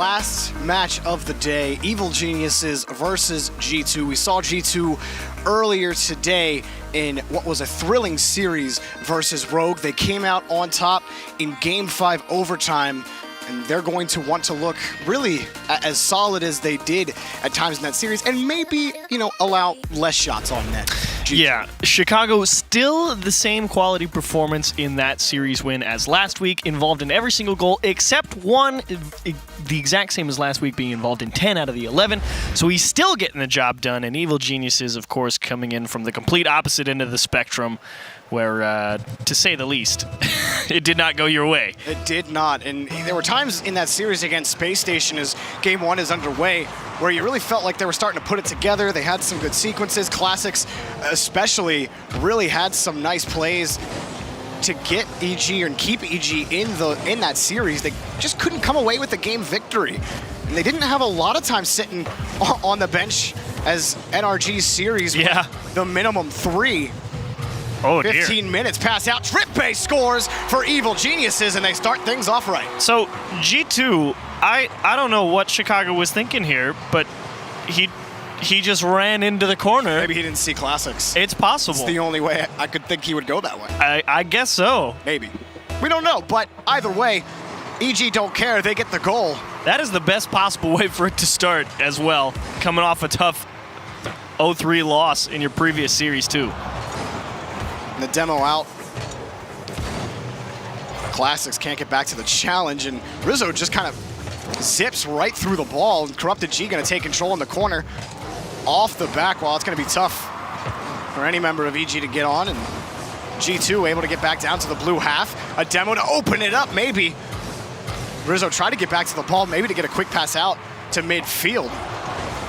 last match of the day, Evil Geniuses versus G2. We saw G2 earlier today in what was a thrilling series versus Rogue. They came out on top in Game 5 overtime, and they're going to want to look really as solid as they did at times in that series, and maybe, allow less shots on net. Yeah, Chicago still the same quality performance in that series win as last week, involved in every single goal except one, the exact same as last week, being involved in 10 out of the 11. So he's still getting the job done, and Evil Geniuses, of course, coming in from the complete opposite end of the spectrum, where, to say the least, it did not go your way. It did not, and there were times in that series against Space Station as Game 1 is underway where you really felt like they were starting to put it together. They had some good sequences. Classics especially really had some nice plays to get EG and keep EG in that series. They just couldn't come away with the game victory. And they didn't have a lot of time sitting on the bench as NRG's series with the minimum 3. Oh, 15 minutes pass out. Trippe scores for Evil Geniuses, and they start things off right. So G2, I don't know what Chicago was thinking here, but he just ran into the corner. Maybe he didn't see Classics. It's possible. It's the only way I could think he would go that way. I guess so. Maybe. We don't know, but either way, EG don't care. They get the goal. That is the best possible way for it to start as well, coming off a tough 0-3 loss in your previous series, too. The demo out. Classics can't get back to the challenge, and Rizzo just kind of zips right through the ball. And Corrupted G going to take control in the corner off the back wall. It's going to be tough for any member of EG to get on, and G2 able to get back down to the blue half. A demo to open it up, maybe. Rizzo tried to get back to the ball, maybe to get a quick pass out to midfield.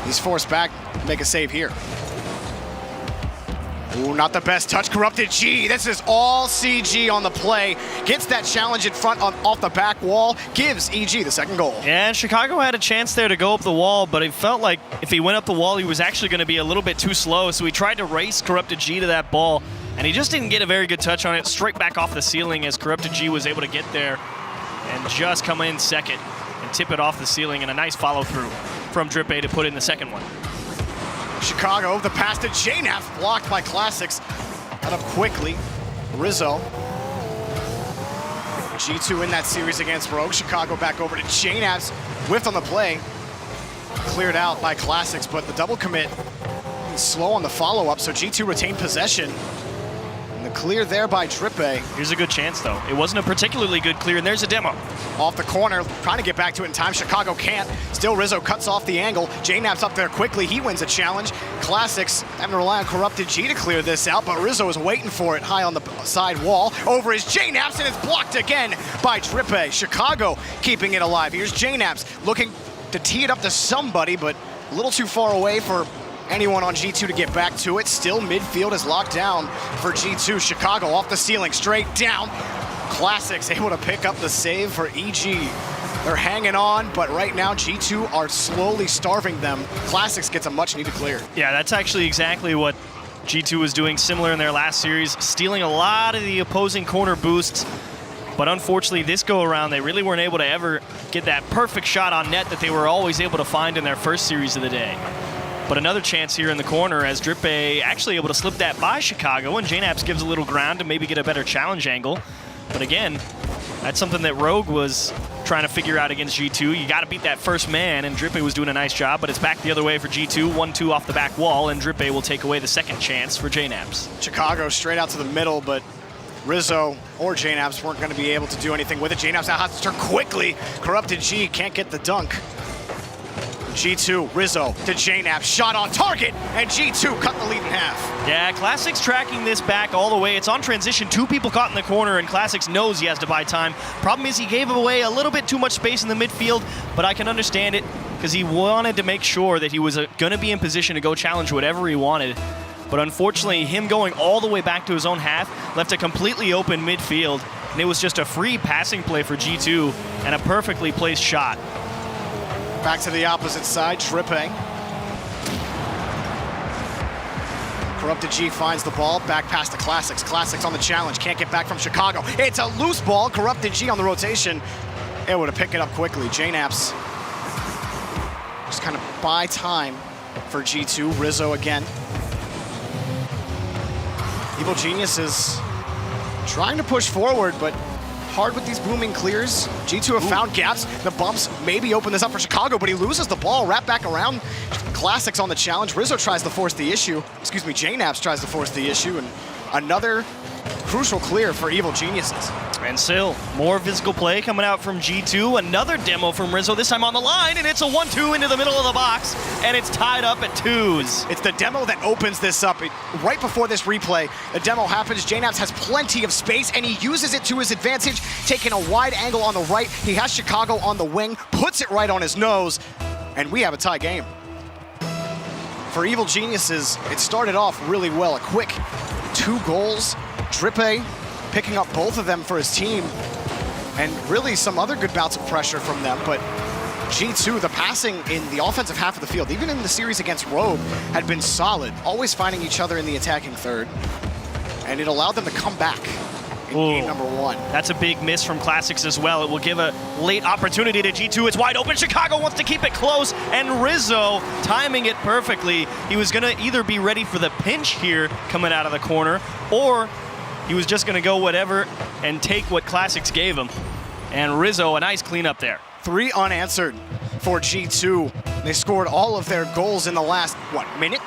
He's forced back to make a save here. Ooh, not the best touch. Corrupted G. This is all CG on the play. Gets that challenge in front off the back wall. Gives EG the second goal. And Chicago had a chance there to go up the wall, but it felt like if he went up the wall, he was actually going to be a little bit too slow. So he tried to race Corrupted G to that ball, and he just didn't get a very good touch on it. Straight back off the ceiling as Corrupted G was able to get there and just come in second and tip it off the ceiling, and a nice follow-through from Drippe to put in the second one. Chicago, the pass to JNAF, blocked by Classics. Out up quickly. Rizzo. G2 in that series against Rogue. Chicago back over to JNAF's. Whiffed on the play. Cleared out by Classics, but the double commit slow on the follow-up, so G2 retained possession. And the clear there by Drippe. Here's a good chance, though. It wasn't a particularly good clear, and there's a demo. Off the corner, trying to get back to it in time. Chicago can't. Still Rizzo cuts off the angle. JNAP's up there quickly. He wins a challenge. Classics having to rely on Corrupted G to clear this out, but Rizzo is waiting for it high on the side wall. Over his JNAPs, and it's blocked again by Drippe. Chicago keeping it alive. Here's JNAPs looking to tee it up to somebody, but a little too far away for anyone on G2 to get back to it. Still midfield is locked down for G2. Chicago off the ceiling, straight down. Classics able to pick up the save for EG. They're hanging on, but right now G2 are slowly starving them. Classics gets a much needed clear. Yeah, that's actually exactly what G2 was doing similar in their last series, stealing a lot of the opposing corner boosts. But unfortunately, this go around, they really weren't able to ever get that perfect shot on net that they were always able to find in their first series of the day. But another chance here in the corner as Drippe actually able to slip that by Chicago, and JNAPS gives a little ground to maybe get a better challenge angle. But again, that's something that Rogue was trying to figure out against G2. You got to beat that first man, and Drippe was doing a nice job, but it's back the other way for G2. 1-2 off the back wall, and Drippe will take away the second chance for JNAPS. Chicago straight out to the middle, but Rizzo or JNAPS weren't going to be able to do anything with it. JNAPS now has to turn quickly. Corrupted G can't get the dunk. G2, Rizzo to JNAPS, shot on target, and G2 cut the lead in half. Yeah, Classics tracking this back all the way. It's on transition, 2 people caught in the corner, and Classics knows he has to buy time. Problem is he gave away a little bit too much space in the midfield, but I can understand it because he wanted to make sure that he was going to be in position to go challenge whatever he wanted. But unfortunately, him going all the way back to his own half left a completely open midfield, and it was just a free passing play for G2 and a perfectly placed shot. Back to the opposite side, Drippe. Corrupted G finds the ball, back past the Classics. Classics on the challenge, can't get back from Chicago. It's a loose ball, Corrupted G on the rotation. Able to pick it up quickly. JNAPS just kind of buy time for G2. Rizzo again. Evil Genius is trying to push forward, but hard with these booming clears. G2 have found gaps. The bumps maybe open this up for Chicago, but he loses the ball. Wrap back around. Classics on the challenge. Rizzo tries to force the issue. Excuse me, JNAPS tries to force the issue, and another crucial clear for Evil Geniuses. And still, more physical play coming out from G2. Another demo from Rizzo, this time on the line, and it's a 1-2 into the middle of the box, and it's tied up at 2s. It's the demo that opens this up. Right before this replay, the demo happens. JNAPS has plenty of space, and he uses it to his advantage, taking a wide angle on the right. He has Chicago on the wing, puts it right on his nose, and we have a tie game. For Evil Geniuses, it started off really well. A quick 2 goals. Drippe picking up both of them for his team, and really some other good bouts of pressure from them. But G2, the passing in the offensive half of the field, even in the series against Rogue, had been solid, always finding each other in the attacking third, and it allowed them to come back in game number 1. That's a big miss from Classics as well. It will give a late opportunity to G2. It's wide open. Chicago wants to keep it close, and Rizzo timing it perfectly. He was going to either be ready for the pinch here coming out of the corner, or he was just going to go whatever and take what Classics gave him. And Rizzo, a nice cleanup there. 3 unanswered for G2. They scored all of their goals in the last, minute?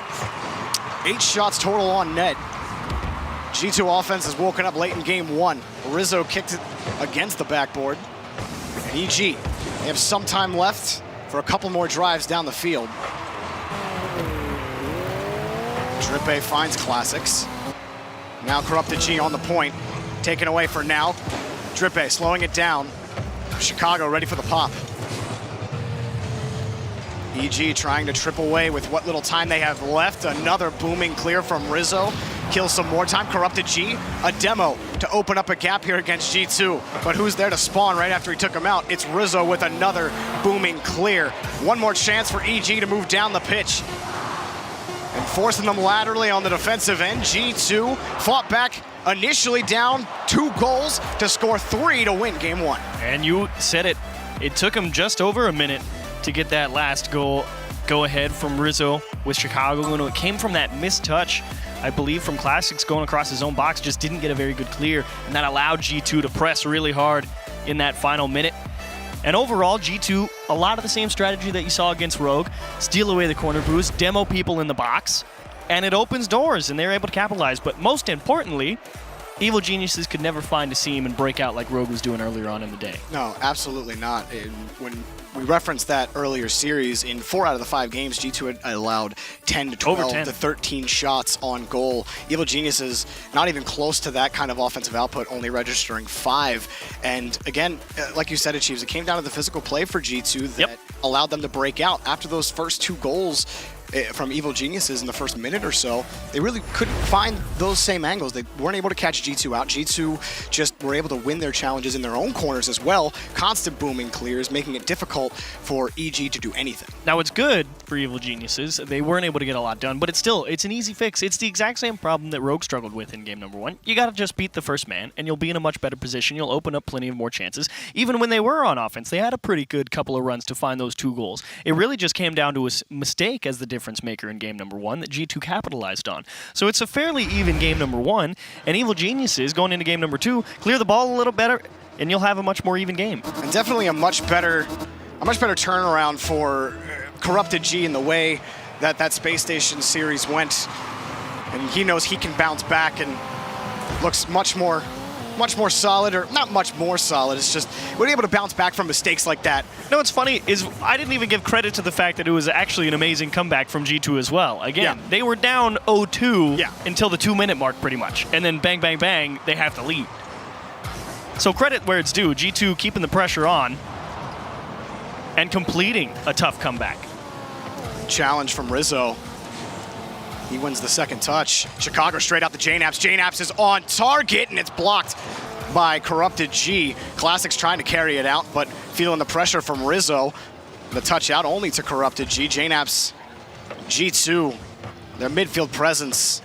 8 shots total on net. G2 offense has woken up late in game 1. Rizzo kicked it against the backboard. And EG, they have some time left for a couple more drives down the field. Drippe finds Classics. Now Corrupted G on the point, taken away for now. Drippe slowing it down. Chicago ready for the pop. EG trying to trip away with what little time they have left. Another booming clear from Rizzo. Kills some more time. Corrupted G, a demo to open up a gap here against G2. But who's there to spawn right after he took him out? It's Rizzo with another booming clear. One more chance for EG to move down the pitch. And forcing them laterally on the defensive end. G2 fought back, initially down 2 goals to score 3 to win game 1. And you said it. It took him just over a minute to get that last goal go ahead from Rizzo with Chicago. And it came from that missed touch, I believe, from Classics going across his own box. Just didn't get a very good clear, and that allowed G2 to press really hard in that final minute. And overall, G2, a lot of the same strategy that you saw against Rogue. Steal away the corner boost, demo people in the box, and it opens doors, and they're able to capitalize. But most importantly, Evil Geniuses could never find a seam and break out like Rogue was doing earlier on in the day. No, absolutely not. When we referenced that earlier series, in 4 out of the 5 games, G2 had allowed 10 to 12 to 13 shots on goal. Evil Geniuses, not even close to that kind of offensive output, only registering 5. And again, like you said, Achieves, it came down to the physical play for G2 that allowed them to break out. After those first 2 goals from Evil Geniuses in the first minute or so, they really couldn't find those same angles. They weren't able to catch G2 out. G2 just were able to win their challenges in their own corners as well. Constant booming clears, making it difficult for EG to do anything. Now, it's good for Evil Geniuses. They weren't able to get a lot done, but it's an easy fix. It's the exact same problem that Rogue struggled with in game number 1. You got to just beat the first man, and you'll be in a much better position. You'll open up plenty of more chances. Even when they were on offense, they had a pretty good couple of runs to find those 2 goals. It really just came down to a mistake as the difference maker in game number 1 that G2 capitalized on. So it's a fairly even game number 1, and Evil Geniuses going into game number 2, clear the ball a little better, and you'll have a much more even game. And definitely a much better turnaround for Corrupted G in the way that that Space Station series went. And he knows he can bounce back and looks much more solid, or not much more solid. It's just we're able to bounce back from mistakes like that. No, what's funny is I didn't even give credit to the fact that it was actually an amazing comeback from G2 as well. Again, they were down 0-2 until the 2-minute mark pretty much. And then bang, bang, bang, they have to lead. So credit where it's due. G2 keeping the pressure on and completing a tough comeback. Challenge from Rizzo. He wins the second touch. Chicago straight out the JNAPS. JNAPS is on target, and it's blocked by Corrupted G. Classics trying to carry it out, but feeling the pressure from Rizzo. The touch out only to Corrupted G. JNAPS, G2, their midfield presence.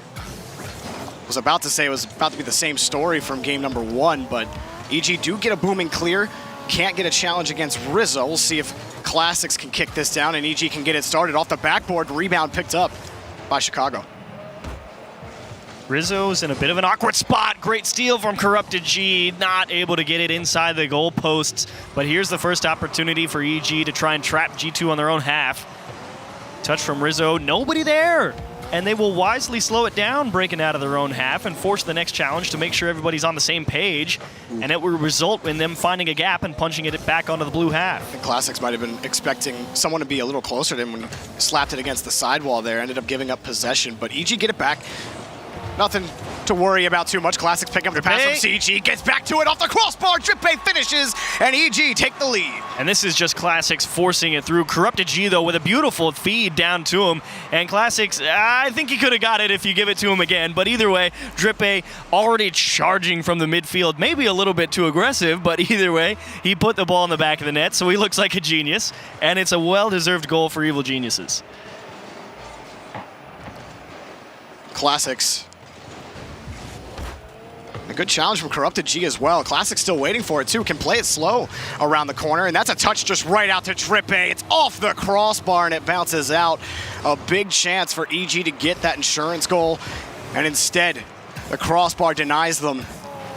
Was about to say it was about to be the same story from game number 1, but EG do get a booming clear. Can't get a challenge against Rizzo. We'll see if Classics can kick this down and EG can get it started off the backboard. Rebound picked up by Chicago. Rizzo's in a bit of an awkward spot. Great steal from Corrupted G, not able to get it inside the goalposts. But here's the first opportunity for EG to try and trap G2 on their own half. Touch from Rizzo, nobody there. And they will wisely slow it down, breaking out of their own half, and force the next challenge to make sure everybody's on the same page. And it will result in them finding a gap and punching it back onto the blue half. The Classics might have been expecting someone to be a little closer to him when he slapped it against the sidewall there, ended up giving up possession. But EG get it back. Nothing to worry about too much. Classics picking up the pass from CG, gets back to it off the crossbar. Drippay finishes, and EG take the lead. And this is just Classics forcing it through. Corrupted G, though, with a beautiful feed down to him. And Classics, I think he could have got it if you give it to him again. But either way, Drippay already charging from the midfield. Maybe a little bit too aggressive, but either way, he put the ball in the back of the net, so he looks like a genius. And it's a well-deserved goal for Evil Geniuses. Classics. A good challenge from Corrupted G as well. Classics still waiting for it too. Can play it slow around the corner, and that's a touch just right out to Drippay. It's off the crossbar and it bounces out. A big chance for EG to get that insurance goal, and instead the crossbar denies them.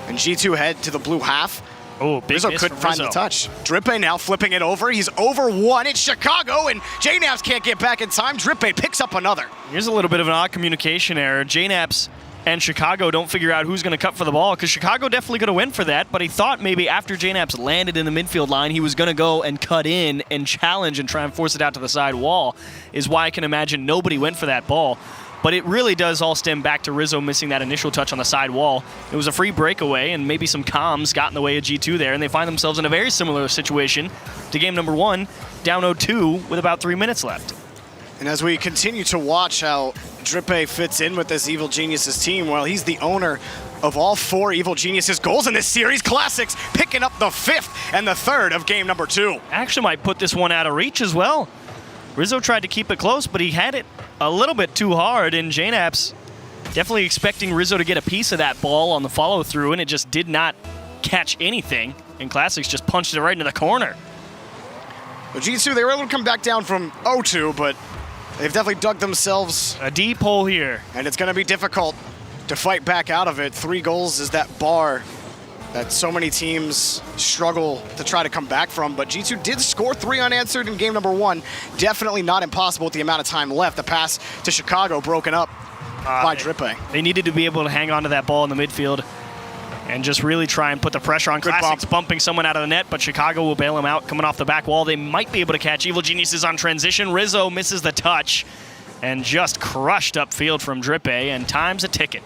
And G2 head to the blue half. Oh, big Rizzo miss couldn't from find the Rizzo. touch. Drippay now flipping it over. He's over one. It's Chicago, and JNaps can't get back in time. Drippay picks up another. Here's a little bit of an odd communication error. JNaps and Chicago don't figure out who's going to cut for the ball, because Chicago definitely going to win for that, but he thought maybe after JNaps landed in the midfield line, he was going to go and cut in and challenge and try and force it out to the side wall, is why I can imagine nobody went for that ball. But it really does all stem back to Rizzo missing that initial touch on the side wall. It was a free breakaway, and maybe some comms got in the way of G2 there, and they find themselves in a very similar situation to game number 1, down 0-2 with about 3 minutes left. And as we continue to watch how Drippay fits in with this Evil Geniuses team, well, he's the owner of all 4 Evil Geniuses goals in this series. Classics picking up the 5th and the 3rd of game number 2. Actually might put this one out of reach as well. Rizzo tried to keep it close, but he had it a little bit too hard, and JNaps definitely expecting Rizzo to get a piece of that ball on the follow-through, and it just did not catch anything, and Classics just punched it right into the corner. Well, G2, they were able to come back down from 0-2, but they've definitely dug themselves a deep hole here. And it's going to be difficult to fight back out of it. 3 goals is that bar that so many teams struggle to try to come back from. But G2 did score 3 unanswered in game number 1. Definitely not impossible with the amount of time left. The pass to Chicago broken up by Drippay. They needed to be able to hang on to that ball in the midfield and just really try and put the pressure on. Classics bumping someone out of the net, but Chicago will bail him out coming off the back wall. They might be able to catch Evil Geniuses on transition. Rizzo misses the touch and just crushed upfield from Drippay, and time's a ticket.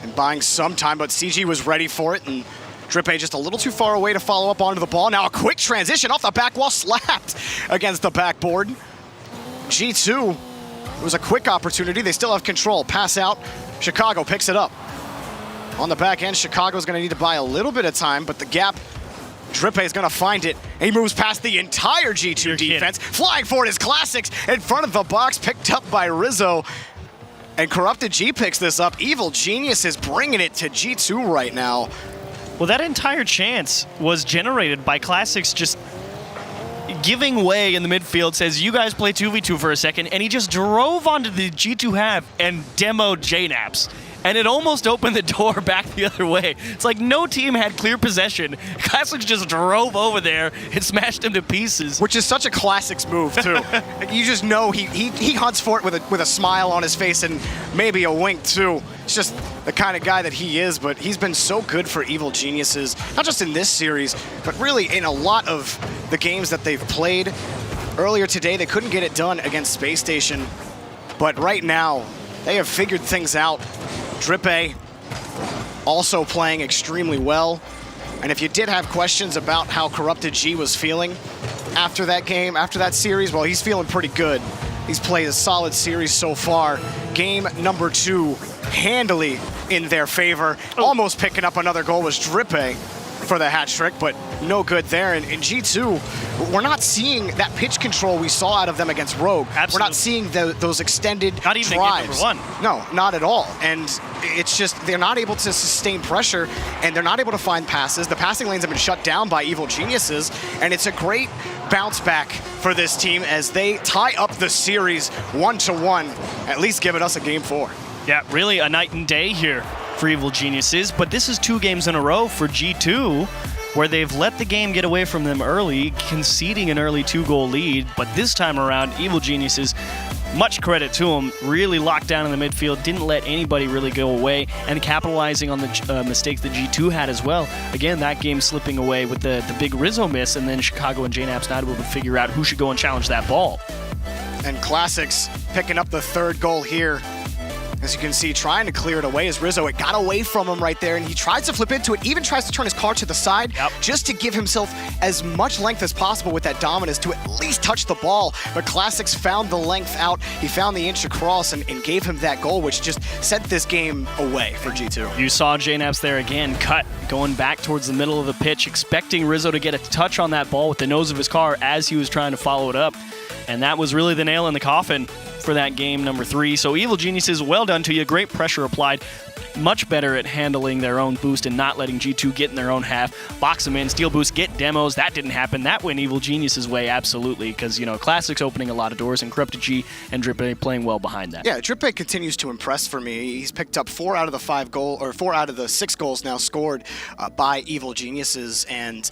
And buying some time, but CG was ready for it, and Drippay just a little too far away to follow up onto the ball. Now a quick transition off the back wall, slapped against the backboard. G2, it was a quick opportunity. They still have control. Pass out, Chicago picks it up. On the back end, Chicago's gonna need to buy a little bit of time, but the gap, Drippay's gonna find it. He moves past the entire G2 defense. Flying for it is Classics in front of the box, picked up by Rizzo. And Corrupted G picks this up. Evil Genius is bringing it to G2 right now. Well, that entire chance was generated by Classics just giving way in the midfield, says, you guys play 2v2 for a second, and he just drove onto the G2 half and demoed JNaps. And it almost opened the door back the other way. It's like no team had clear possession. Classics just drove over there and smashed him to pieces. Which is such a Classics move, too. You just know he hunts for it with a smile on his face and maybe a wink, too. It's just the kind of guy that he is, but he's been so good for Evil Geniuses, not just in this series, but really in a lot of the games that they've played. Earlier today, they couldn't get it done against Space Station, but right now, they have figured things out. Drippay also playing extremely well. And if you did have questions about how Corrupted G was feeling after that game, after that series, well, he's feeling pretty good. He's played a solid series so far. Game number 2 handily in their favor. Almost picking up another goal was Drippay. for the hat trick, but no good there. And G2, we're not seeing that pitch control we saw out of them against Rogue. Absolutely. We're not seeing those extended not even drives. Game number 1. No, not at all. And it's just they're not able to sustain pressure, and they're not able to find passes. The passing lanes have been shut down by Evil Geniuses, and it's a great bounce back for this team as they tie up the series 1-1, at least giving us a game 4. Yeah, really a night and day here for Evil Geniuses, but this is 2 games in a row for G2 where they've let the game get away from them early, conceding an early 2-goal lead, but this time around, Evil Geniuses, much credit to them, really locked down in the midfield, didn't let anybody really go away, and capitalizing on the mistakes that G2 had as well. Again, that game slipping away with the big Rizzo miss, and then Chicago and JNAP's not able to figure out who should go and challenge that ball. And Classics picking up the 3rd goal here. As you can see, trying to clear it away as Rizzo, it got away from him right there, and he tries to flip into it, even tries to turn his car to the side, just to give himself as much length as possible with that dominance to at least touch the ball. But Classics found the length out, he found the inch across, and gave him that goal, which just sent this game away for G2. You saw JNAPS there again, cut, going back towards the middle of the pitch, expecting Rizzo to get a touch on that ball with the nose of his car as he was trying to follow it up. And that was really the nail in the coffin for that game number 3. So Evil Geniuses, well done to you. Great pressure applied. Much better at handling their own boost and not letting G2 get in their own half. Box them in, steal boost, get demos. That didn't happen. That went Evil Geniuses' way, absolutely, because, you know, Classics opening a lot of doors and Corrupted G and Drippe playing well behind that. Yeah, Drippe continues to impress for me. He's picked up 4 out of the 6 goals now scored by Evil Geniuses, and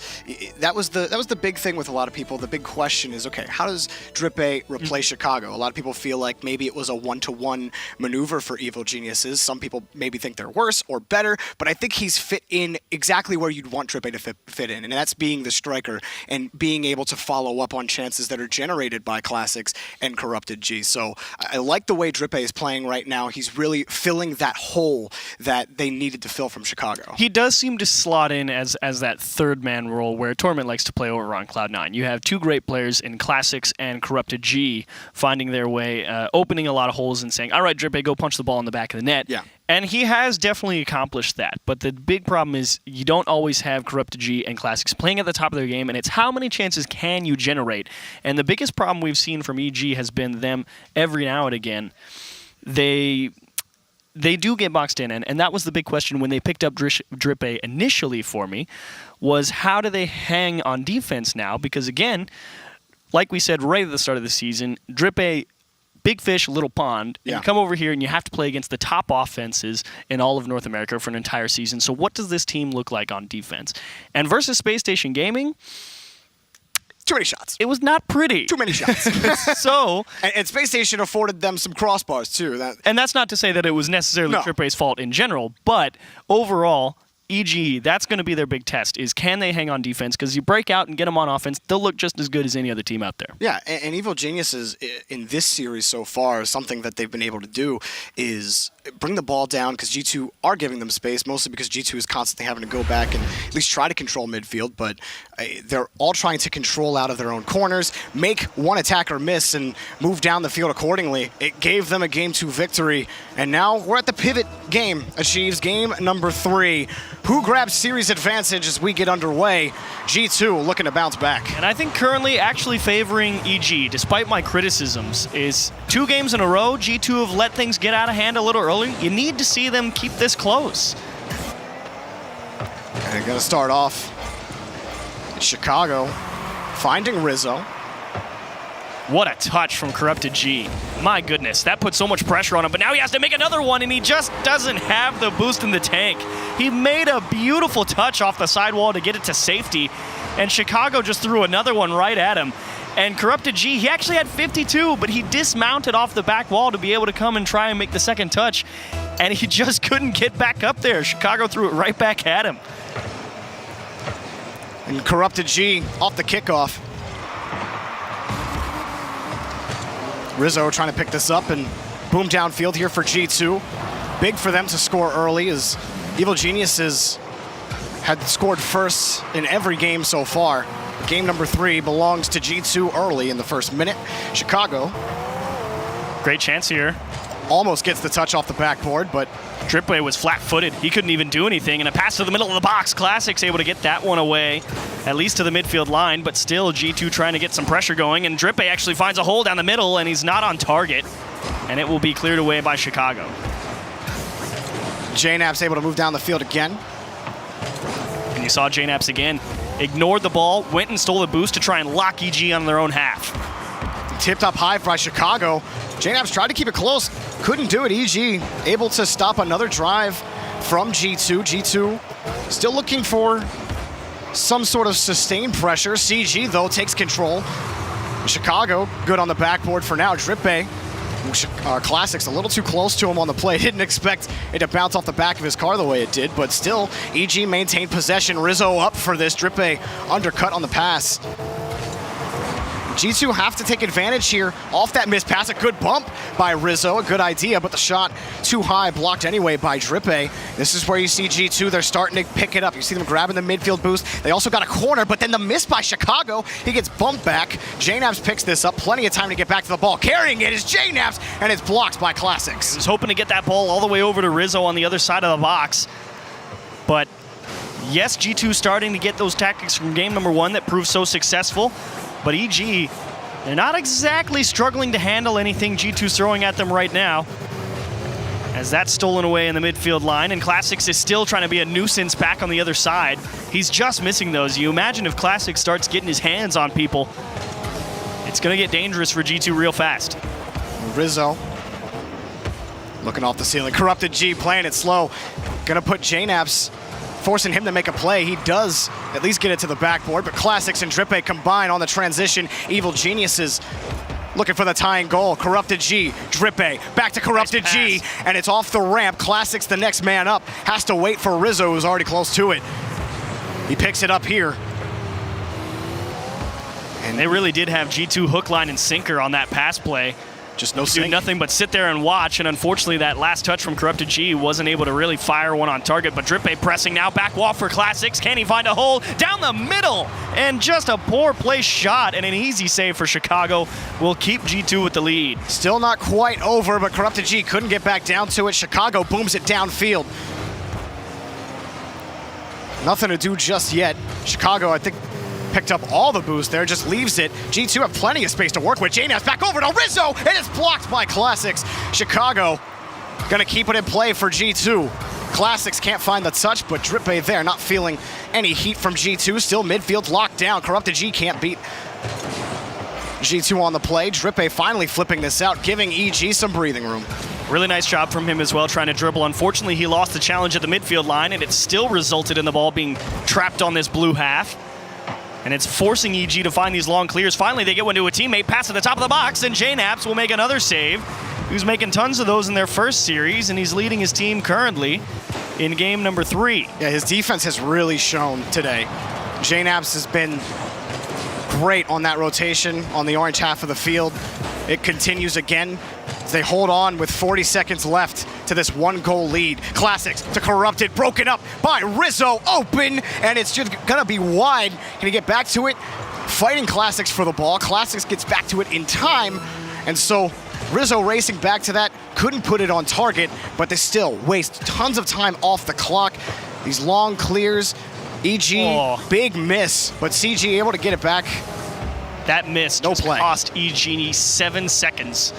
that was the big thing with a lot of people. The big question is, okay, how does Drippe replace Chicago? A lot of people feel like maybe it was a 1-to-1 maneuver for Evil Geniuses. Some people maybe think they're worse or better, but I think he's fit in exactly where you'd want Drippe to fit in, and that's being the striker and being able to follow up on chances that are generated by Classics and Corrupted G. So I like the way Drippe is playing right now. He's really filling that hole that they needed to fill from Chicago. He does seem to slot in as that 3rd-man role where Torment likes to play over on Cloud9. You have 2 great players in Classics and Corrupted G finding their way, opening a lot of holes and saying, all right, Drippe, go punch the ball in the back of the net. Yeah. And he has definitely accomplished that. But the big problem is you don't always have Corrupted G and Classics playing at the top of their game, and it's how many chances can you generate. And the biggest problem we've seen from EG has been them every now and again. They do get boxed in, and that was the big question when they picked up Drippe initially for me, was how do they hang on defense now? Because again, like we said right at the start of the season, Drippe, big fish, little pond. And you come over here and you have to play against the top offenses in all of North America for an entire season. So what does this team look like on defense? And versus Space Station Gaming, too many shots. It was not pretty. Too many shots. So, and Space Station afforded them some crossbars too. And that's not to say that it was necessarily Trippe's fault in general, but overall, EG, that's going to be their big test, is can they hang on defense? Because you break out and get them on offense, they'll look just as good as any other team out there. Yeah, and Evil Geniuses in this series so far, something that they've been able to do is bring the ball down, because G2 are giving them space, mostly because G2 is constantly having to go back and at least try to control midfield, but they're all trying to control out of their own corners, make one attacker miss, and move down the field accordingly. It gave them a Game 2 victory, and now we're at the pivot game. Achieves game number 3. Who grabs series advantage as we get underway? G2 looking to bounce back. And I think currently actually favoring EG, despite my criticisms, is 2 games in a row. G2 have let things get out of hand a little early. You need to see them keep this close. And got to start off in Chicago, finding Rizzo. What a touch from Corrupted G. My goodness, that put so much pressure on him, but now he has to make another one, and he just doesn't have the boost in the tank. He made a beautiful touch off the sidewall to get it to safety, and Chicago just threw another one right at him. And Corrupted G, he actually had 52, but he dismounted off the back wall to be able to come and try and make the second touch, and he just couldn't get back up there. Chicago threw it right back at him. And Corrupted G off the kickoff. Rizzo trying to pick this up and boom downfield here for G2. Big for them to score early, as Evil Geniuses had scored first in every game so far. Game number 3 belongs to G2 early in the first minute. Chicago. Great chance here. almost gets the touch off the backboard, but Drippe was flat-footed. He couldn't even do anything, and a pass to the middle of the box. Classic's able to get that one away, at least to the midfield line, but still G2 trying to get some pressure going, and Drippe actually finds a hole down the middle, and he's not on target, and it will be cleared away by Chicago. JNAP's able to move down the field again. And you saw JNAP's again. Ignored the ball, went and stole the boost to try and lock EG on their own half. Tipped up high by Chicago. JNAP's tried to keep it close. Couldn't do it. EG able to stop another drive from G2. G2 still looking for some sort of sustained pressure. CG, though, takes control. Chicago good on the backboard for now. Drippe, Classics a little too close to him on the play. Didn't expect it to bounce off the back of his car the way it did, but still, EG maintained possession. Rizzo up for this. Drippe undercut on the pass. G2 have to take advantage here off that missed pass. A good bump by Rizzo, a good idea, but the shot too high, blocked anyway by Drippe. This is where you see G2, they're starting to pick it up. You see them grabbing the midfield boost. They also got a corner, but then the miss by Chicago, he gets bumped back. JNAPS picks this up, plenty of time to get back to the ball. Carrying it is JNAPS, and it's blocked by Classics. He was hoping to get that ball all the way over to Rizzo on the other side of the box, but yes, G2 starting to get those tactics from game number 1 that proved so successful. But EG, they're not exactly struggling to handle anything G2's throwing at them right now, as that's stolen away in the midfield line, and Classics is still trying to be a nuisance back on the other side. He's just missing those. You imagine if Classics starts getting his hands on people, it's going to get dangerous for G2 real fast. Rizzo looking off the ceiling. Corrupted G playing it slow. Gonna put JNAPS, forcing him to make a play. He does at least get it to the backboard, but Classics and Drippe combine on the transition. Evil Geniuses looking for the tying goal. Corrupted G, Drippe, back to Corrupted G, and it's off the ramp. Classics, the next man up, has to wait for Rizzo, who's already close to it. He picks it up here. And they really did have G2 hook, line, and sinker on that pass play. Just no do nothing but sit there and watch, and unfortunately that last touch from Corrupted G wasn't able to really fire one on target, but Drippe pressing now, back wall for Classics. Can he find a hole? Down the middle, and just a poor place shot, and an easy save for Chicago will keep G2 with the lead. Still not quite over, but Corrupted G couldn't get back down to it. Chicago booms it downfield. Nothing to do just yet. Chicago, I think, picked up all the boost there, just leaves it. G2 have plenty of space to work with. JNAPS back over to Rizzo, and it's blocked by Classics. Chicago gonna keep it in play for G2. Classics can't find the touch, but Drippe there, not feeling any heat from G2. Still midfield locked down. Corrupted G can't beat G2 on the play. Drippe finally flipping this out, giving EG some breathing room. Really nice job from him as well, trying to dribble. Unfortunately, he lost the challenge at the midfield line, and it still resulted in the ball being trapped on this blue half. And it's forcing EG to find these long clears. Finally, they get one to a teammate, pass at the top of the box, and JNAPS will make another save. He was making tons of those in their first series, and he's leading his team currently in game number 3. Yeah, his defense has really shown today. JNAPS has been great on that rotation on the orange half of the field. It continues again as they hold on with 40 seconds left to this 1-goal lead. Classics to Corrupted, broken up by Rizzo, open, and it's just gonna be wide. Can he get back to it? Fighting Classics for the ball. Classics gets back to it in time, and so Rizzo racing back to that, couldn't put it on target, but they still waste tons of time off the clock. These long clears, EG, big miss, but CG able to get it back. That miss just cost EG 7 seconds.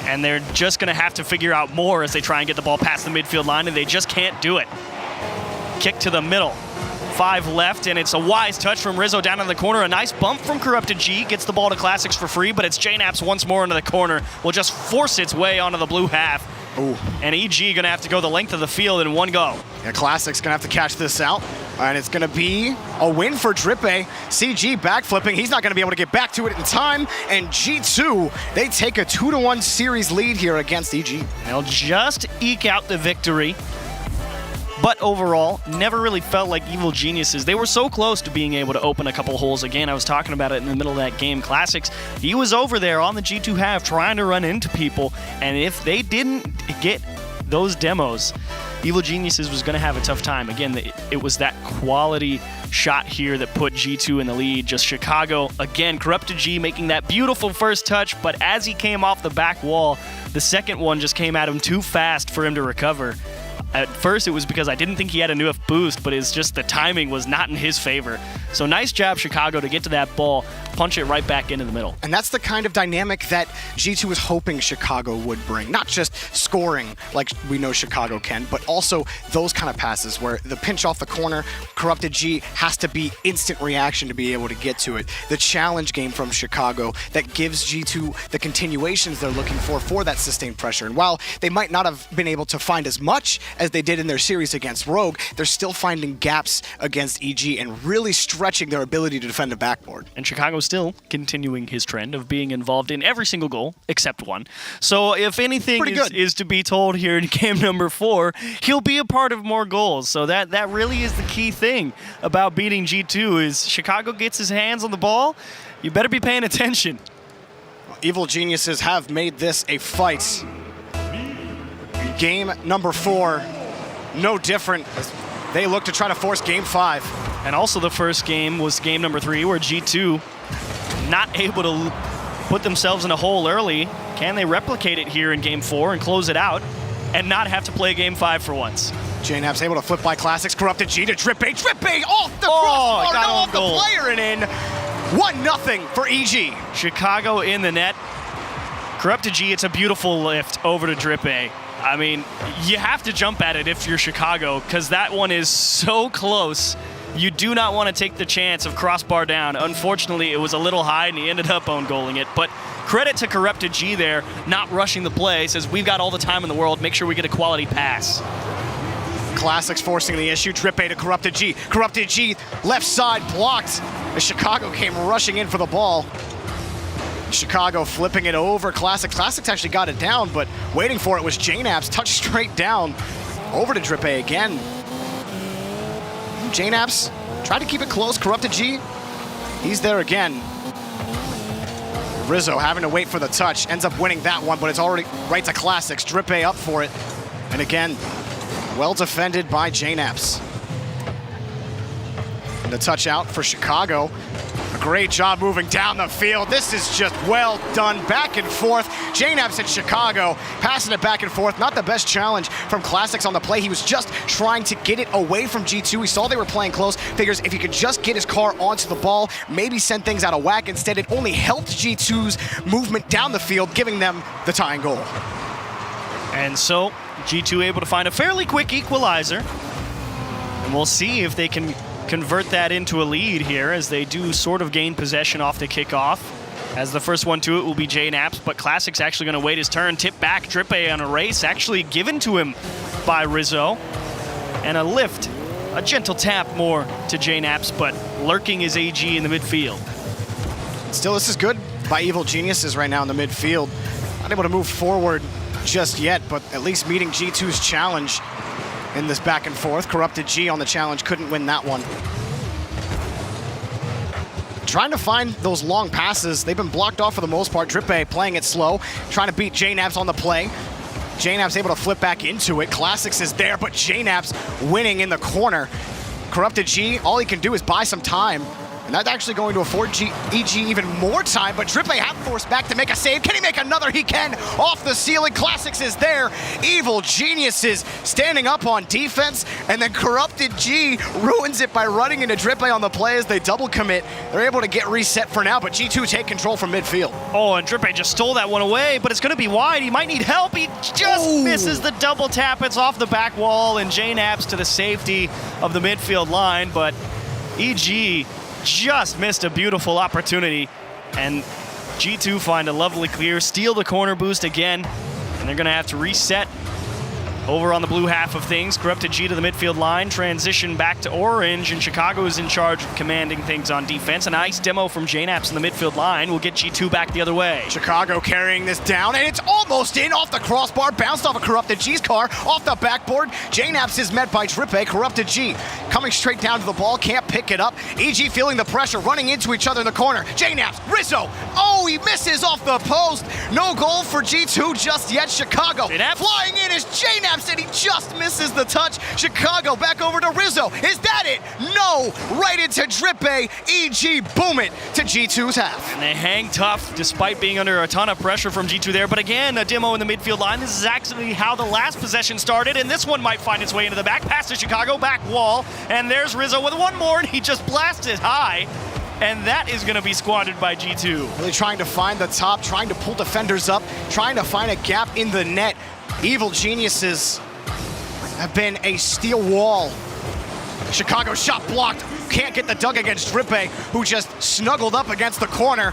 And they're just going to have to figure out more as they try and get the ball past the midfield line, and they just can't do it. Kick to the middle. 5 left, and it's a wise touch from Rizzo down in the corner. A nice bump from Corrupted G. Gets the ball to Classics for free, but it's JNAPS once more into the corner. Will just force its way onto the blue half. Ooh. And EG going to have to go the length of the field in one go. Yeah, Classics going to have to catch this out. And it's going to be a win for Drippe. CG backflipping. He's not going to be able to get back to it in time. And G2, they take a 2-1 series lead here against EG. They'll just eke out the victory. But overall, never really felt like Evil Geniuses. They were so close to being able to open a couple holes. Again, I was talking about it in the middle of that game. Classics, he was over there on the G2 half trying to run into people. And if they didn't get those demos, Evil Geniuses was going to have a tough time. Again, it was that quality shot here that put G2 in the lead. Just Chicago, again, Corrupted G making that beautiful first touch, but as he came off the back wall, the second one just came at him too fast for him to recover. At first, it was because I didn't think he had enough boost, but it's just the timing was not in his favor. So nice job, Chicago, to get to that ball, punch it right back into the middle. And that's the kind of dynamic that G2 was hoping Chicago would bring. Not just scoring like we know Chicago can, but also those kind of passes where the pinch off the corner, Corrupted G has to be instant reaction to be able to get to it. The challenge game from Chicago that gives G2 the continuations they're looking for that sustained pressure. And while they might not have been able to find as much as they did in their series against Rogue, they're still finding gaps against EG and really stretching their ability to defend the backboard. And Chicago's still continuing his trend of being involved in every single goal except one. So if anything is to be told here in game number 4, he'll be a part of more goals. So that really is the key thing about beating G2 is Chicago gets his hands on the ball, you better be paying attention. Evil Geniuses have made this a fight. Game number 4, no different. They look to try to force game 5. And also the first game was game number 3 where G2 not able to put themselves in a hole early. Can they replicate it here in game 4 and close it out and not have to play game 5 for once? JNAP's able to flip by Classics, Corrupted G to Drip A off the crossbar, off the player and in. 1-0 for EG. Chicago in the net. Corrupted G, it's a beautiful lift over to Drip A. I mean, you have to jump at it if you're Chicago because that one is so close. You do not want to take the chance of crossbar down. Unfortunately, it was a little high and he ended up own goaling it. But credit to Corrupted G there, not rushing the play. Says, we've got all the time in the world. Make sure we get a quality pass. Classics forcing the issue. Drip A to Corrupted G. Corrupted G, left side blocked as Chicago came rushing in for the ball. Chicago flipping it over. Classics actually got it down, but waiting for it was JNAP's touch straight down over to Drip A again. JNAP's tried to keep it close. Corrupted G, he's there again. Rizzo having to wait for the touch, ends up winning that one, but it's already right to Classics. Drip A up for it. And again, well defended by JNAP's. And the touch out for Chicago. A great job moving down the field. This is just well done. Back and forth. JNAP's in Chicago, passing it back and forth. Not the best challenge from Classics on the play. He was just trying to get it away from G2. He saw they were playing close. Figures if he could just get his car onto the ball, maybe send things out of whack. Instead, it only helped G2's movement down the field, giving them the tying goal. And so, G2 able to find a fairly quick equalizer. And we'll see if they can convert that into a lead here as they do sort of gain possession off the kickoff. As the first one to it will be JNAP's, but Classic's actually going to wait his turn. Tip back, Drip A on a race, actually given to him by Rizzo. And a lift, a gentle tap more to JNAP's, but lurking is AG in the midfield. Still, this is good by Evil Geniuses right now in the midfield. Not able to move forward just yet, but at least meeting G2's challenge in this back and forth. Corrupted G on the challenge, couldn't win that one. Trying to find those long passes. They've been blocked off for the most part. Drip A playing it slow, trying to beat JNAP's on the play. JNAP's able to flip back into it. Classics is there, but JNAP's winning in the corner. Corrupted G, all he can do is buy some time. And that's actually going to afford EG even more time, but Drip A have forced back to make a save. Can he make another? He can. Off the ceiling, Classics is there. Evil Geniuses standing up on defense, and then Corrupted G ruins it by running into Drip A on the play as they double commit. They're able to get reset for now, but G2 take control from midfield. Oh, and Drip A just stole that one away, but it's going to be wide. He might need help. He just misses the double tap. It's off the back wall, and JNAP's to the safety of the midfield line, but EG just missed a beautiful opportunity, and G2 find a lovely clear, steal the corner boost again, and they're gonna have to reset over on the blue half of things. Corrupted G to the midfield line, transition back to orange, and Chicago is in charge of commanding things on defense. A nice demo from JNAP's in the midfield line will get G2 back the other way. Chicago carrying this down, and it's almost in off the crossbar, bounced off of Corrupted G's car, off the backboard. JNAP's is met by Drip A. Corrupted G coming straight down to the ball, can't pick it up. EG feeling the pressure, running into each other in the corner. JNAP's, Rizzo, oh, he misses off the post. No goal for G2 just yet. Chicago flying in as JNAP's Naps, and he just misses the touch. Chicago back over to Rizzo. Is that it? No! Right into Drippe. EG boom it to G2's half. And they hang tough despite being under a ton of pressure from G2 there. But again, a demo in the midfield line. This is actually how the last possession started, and this one might find its way into the back. Pass to Chicago, back wall, and there's Rizzo with one more, and he just blasted high. And that is going to be squandered by G2. Really trying to find the top, trying to pull defenders up, trying to find a gap in the net. Evil Geniuses have been a steel wall. Chicago shot blocked. Can't get the dunk against Drippe, who just snuggled up against the corner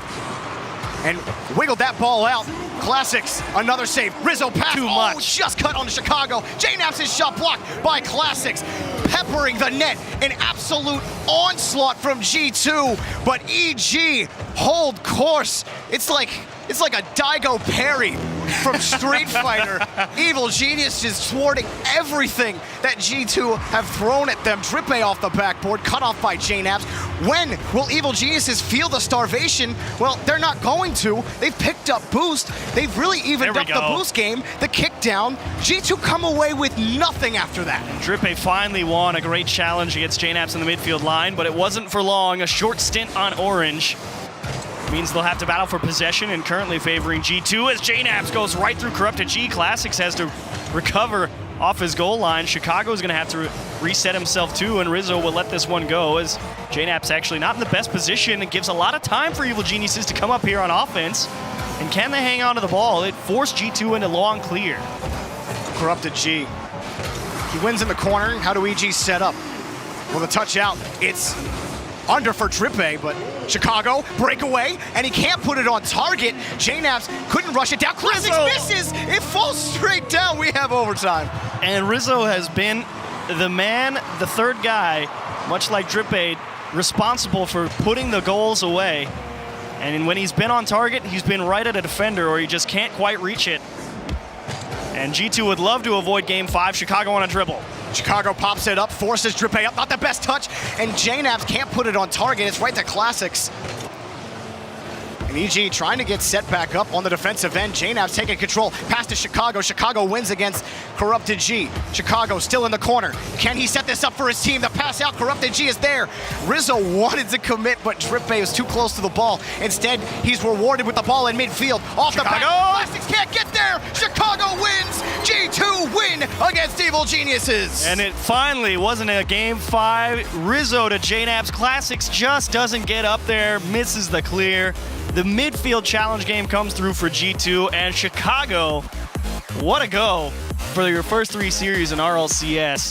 and wiggled that ball out. Classics, another save. Rizzo pass. Too much. Just cut on Chicago. JNaps' shot blocked by Classics. Peppering the net. An absolute onslaught from G2. But EG hold course. It's like a Daigo parry from Street Fighter. Evil Genius is thwarting everything that G2 have thrown at them. Drippe off the backboard, cut off by JNaps. When will Evil Geniuses feel the starvation? Well, they're not going to. They've picked up boost. They've really evened up the boost game, the kick down. G2 come away with nothing after that. Drippe finally won a great challenge against JNaps in the midfield line, but it wasn't for long. A short stint on orange means they'll have to battle for possession, and currently favoring G2 as JNaps goes right through Corrupted G. Classics has to recover off his goal line. Chicago's going to have to reset himself too, and Rizzo will let this one go as JNaps actually not in the best position. It gives a lot of time for Evil Geniuses to come up here on offense. And can they hang on to the ball? It forced G2 into long clear. Corrupted G. He wins in the corner. How do EG set up? Well, the touch out, it's under for Drippe, but Chicago breakaway, and he can't put it on target. JNaps couldn't rush it down. Classics misses. It falls straight down. We have overtime. And Rizzo has been the man, the third guy, much like Drippe, responsible for putting the goals away. And when he's been on target, he's been right at a defender, or he just can't quite reach it. And G2 would love to avoid Game 5. Chicago on a dribble. Chicago pops it up, forces Drippe up. Not the best touch, and JNaps can't put it on target. It's right to Classics. And EG trying to get set back up on the defensive end. JNaps taking control. Pass to Chicago. Chicago wins against Corrupted G. Chicago still in the corner. Can he set this up for his team? The pass out. Corrupted G is there. Rizzo wanted to commit, but Drippe was too close to the ball. Instead, he's rewarded with the ball in midfield. Off the back. Classics can't get there. Chicago wins. G2 win against Evil Geniuses. And it finally wasn't a Game 5. Rizzo to JNaps. Classics just doesn't get up there. Misses the clear. The midfield challenge game comes through for G2, and Chicago, what a go for your first 3 series in RLCS.